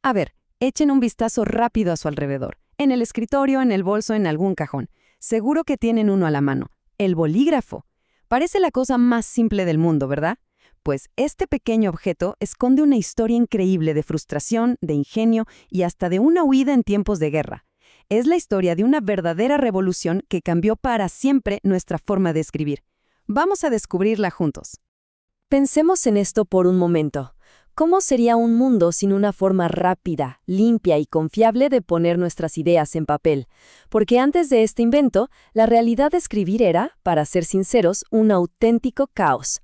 A ver, echen un vistazo rápido a su alrededor. En el escritorio, en el bolso, en algún cajón. Seguro que tienen uno a la mano. El bolígrafo. Parece la cosa más simple del mundo, ¿verdad? Pues este pequeño objeto esconde una historia increíble de frustración, de ingenio y hasta de una huida en tiempos de guerra. Es la historia de una verdadera revolución que cambió para siempre nuestra forma de escribir. Vamos a descubrirla juntos. Pensemos en esto por un momento. ¿Cómo sería un mundo sin una forma rápida, limpia y confiable de poner nuestras ideas en papel? Porque antes de este invento, la realidad de escribir era, para ser sinceros, un auténtico caos.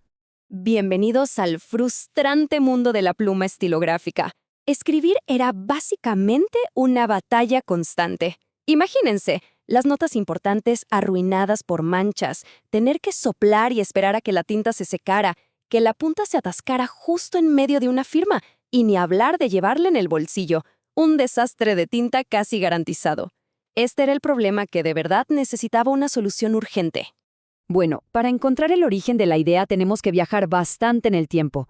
Bienvenidos al frustrante mundo de la pluma estilográfica. Escribir era básicamente una batalla constante. Imagínense, las notas importantes arruinadas por manchas, tener que soplar y esperar a que la tinta se secara, que la punta se atascara justo en medio de una firma, y ni hablar de llevarla en el bolsillo. Un desastre de tinta casi garantizado. Este era el problema que de verdad necesitaba una solución urgente. Bueno, para encontrar el origen de la idea tenemos que viajar bastante en el tiempo.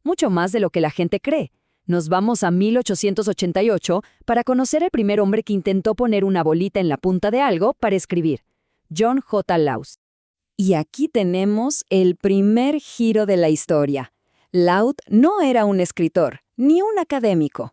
Mucho más de lo que la gente cree. Nos vamos a 1888 para conocer al primer hombre que intentó poner una bolita en la punta de algo para escribir. John J. Laws. Y aquí tenemos el primer giro de la historia. Laud no era un escritor, ni un académico.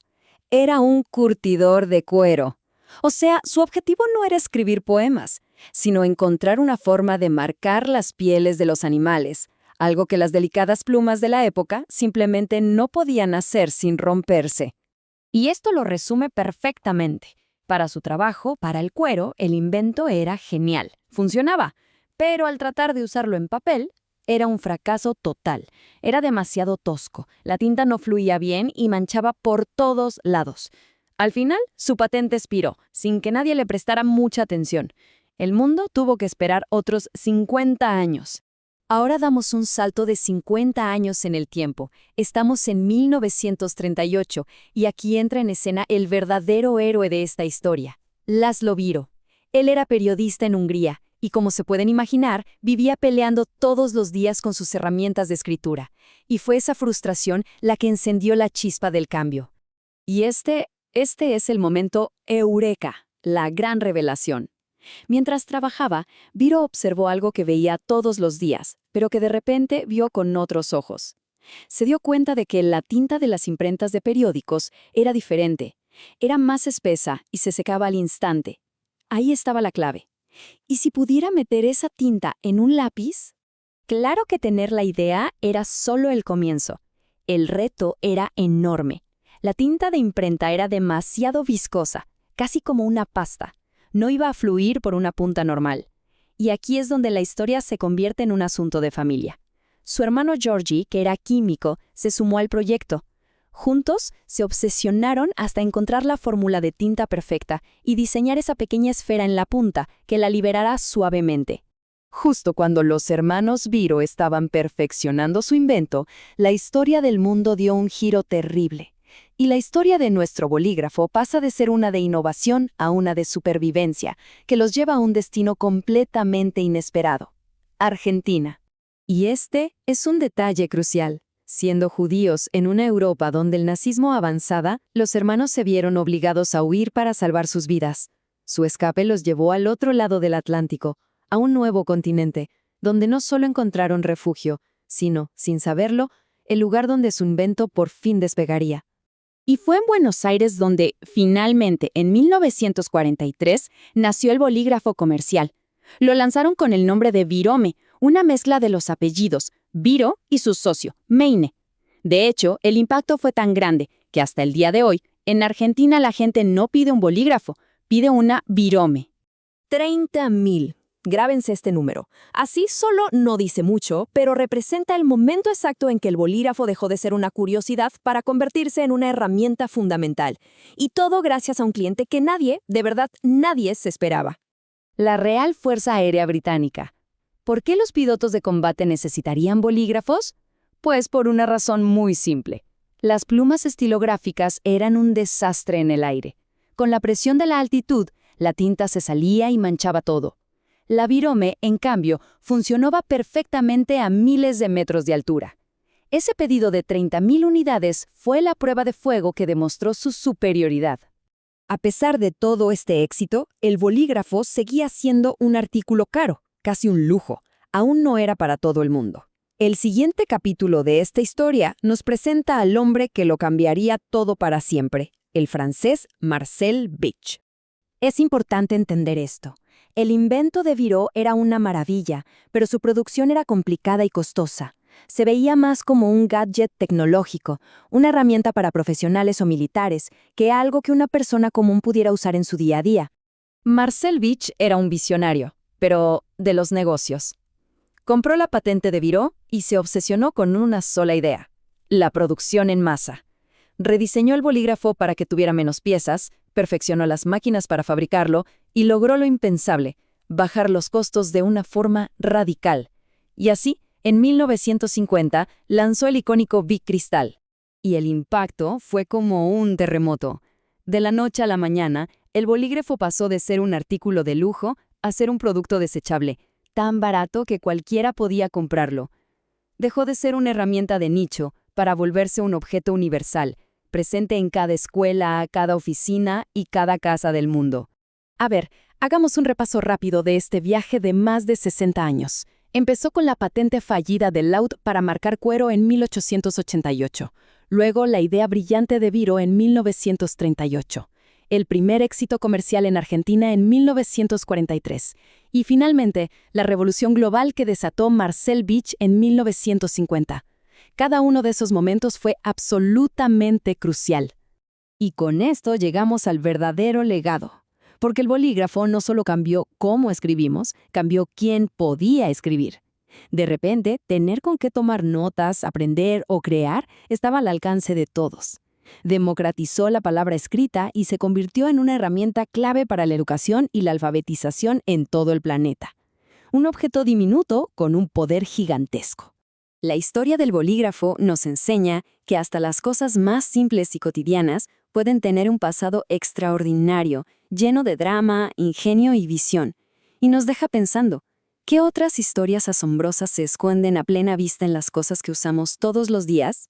Era un curtidor de cuero. O sea, su objetivo no era escribir poemas, sino encontrar una forma de marcar las pieles de los animales, algo que las delicadas plumas de la época simplemente no podían hacer sin romperse. Y esto lo resume perfectamente. Para su trabajo, para el cuero, el invento era genial. Funcionaba. Pero al tratar de usarlo en papel, era un fracaso total. Era demasiado tosco, la tinta no fluía bien y manchaba por todos lados. Al final, su patente expiró, sin que nadie le prestara mucha atención. El mundo tuvo que esperar otros 50 años. Ahora damos un salto de 50 años en el tiempo. Estamos en 1938 y aquí entra en escena el verdadero héroe de esta historia, László Biró. Él era periodista en Hungría. Y como se pueden imaginar, vivía peleando todos los días con sus herramientas de escritura. Y fue esa frustración la que encendió la chispa del cambio. Y este es el momento eureka, la gran revelación. Mientras trabajaba, Biró observó algo que veía todos los días, pero que de repente vio con otros ojos. Se dio cuenta de que la tinta de las imprentas de periódicos era diferente. Era más espesa y se secaba al instante. Ahí estaba la clave. ¿Y si pudiera meter esa tinta en un lápiz? Claro que tener la idea era solo el comienzo. El reto era enorme. La tinta de imprenta era demasiado viscosa, casi como una pasta. No iba a fluir por una punta normal. Y aquí es donde la historia se convierte en un asunto de familia. Su hermano Georgi, que era químico, se sumó al proyecto. Juntos se obsesionaron hasta encontrar la fórmula de tinta perfecta y diseñar esa pequeña esfera en la punta que la liberará suavemente. Justo cuando los hermanos Biró estaban perfeccionando su invento, la historia del mundo dio un giro terrible. Y la historia de nuestro bolígrafo pasa de ser una de innovación a una de supervivencia, que los lleva a un destino completamente inesperado: Argentina. Y este es un detalle crucial. Siendo judíos en una Europa donde el nazismo avanzaba, los hermanos se vieron obligados a huir para salvar sus vidas. Su escape los llevó al otro lado del Atlántico, a un nuevo continente, donde no solo encontraron refugio, sino, sin saberlo, el lugar donde su invento por fin despegaría. Y fue en Buenos Aires donde, finalmente, en 1943, nació el bolígrafo comercial. Lo lanzaron con el nombre de Birome, una mezcla de los apellidos Biró y su socio, Meine. De hecho, el impacto fue tan grande que hasta el día de hoy, en Argentina la gente no pide un bolígrafo, pide una Birome. 30.000. Grábense este número. Así solo no dice mucho, pero representa el momento exacto en que el bolígrafo dejó de ser una curiosidad para convertirse en una herramienta fundamental. Y todo gracias a un cliente que nadie, de verdad nadie, se esperaba. La Real Fuerza Aérea Británica. ¿Por qué los pilotos de combate necesitarían bolígrafos? Pues por una razón muy simple. Las plumas estilográficas eran un desastre en el aire. Con la presión de la altitud, la tinta se salía y manchaba todo. La Birome, en cambio, funcionaba perfectamente a miles de metros de altura. Ese pedido de 30.000 unidades fue la prueba de fuego que demostró su superioridad. A pesar de todo este éxito, el bolígrafo seguía siendo un artículo caro, casi un lujo. Aún no era para todo el mundo. El siguiente capítulo de esta historia nos presenta al hombre que lo cambiaría todo para siempre, el francés Marcel Bich. Es importante entender esto. El invento de Viró era una maravilla, pero su producción era complicada y costosa. Se veía más como un gadget tecnológico, una herramienta para profesionales o militares, que algo que una persona común pudiera usar en su día a día. Marcel Bich era un visionario, pero de los negocios. Compró la patente de Viró y se obsesionó con una sola idea: la producción en masa. Rediseñó el bolígrafo para que tuviera menos piezas, perfeccionó las máquinas para fabricarlo y logró lo impensable: bajar los costos de una forma radical. Y así, en 1950, lanzó el icónico Bic Cristal. Y el impacto fue como un terremoto. De la noche a la mañana, el bolígrafo pasó de ser un artículo de lujo a ser un producto desechable, tan barato que cualquiera podía comprarlo. Dejó de ser una herramienta de nicho para volverse un objeto universal, presente en cada escuela, cada oficina y cada casa del mundo. A ver, hagamos un repaso rápido de este viaje de más de 60 años. Empezó con la patente fallida de Laud para marcar cuero en 1888. Luego, la idea brillante de Viró en 1938. El primer éxito comercial en Argentina en 1943. Y finalmente, la revolución global que desató Marcel Bich en 1950. Cada uno de esos momentos fue absolutamente crucial. Y con esto llegamos al verdadero legado. Porque el bolígrafo no solo cambió cómo escribimos, cambió quién podía escribir. De repente, tener con qué tomar notas, aprender o crear estaba al alcance de todos. Democratizó la palabra escrita y se convirtió en una herramienta clave para la educación y la alfabetización en todo el planeta. Un objeto diminuto con un poder gigantesco. La historia del bolígrafo nos enseña que hasta las cosas más simples y cotidianas pueden tener un pasado extraordinario, lleno de drama, ingenio y visión. Y nos deja pensando, ¿qué otras historias asombrosas se esconden a plena vista en las cosas que usamos todos los días?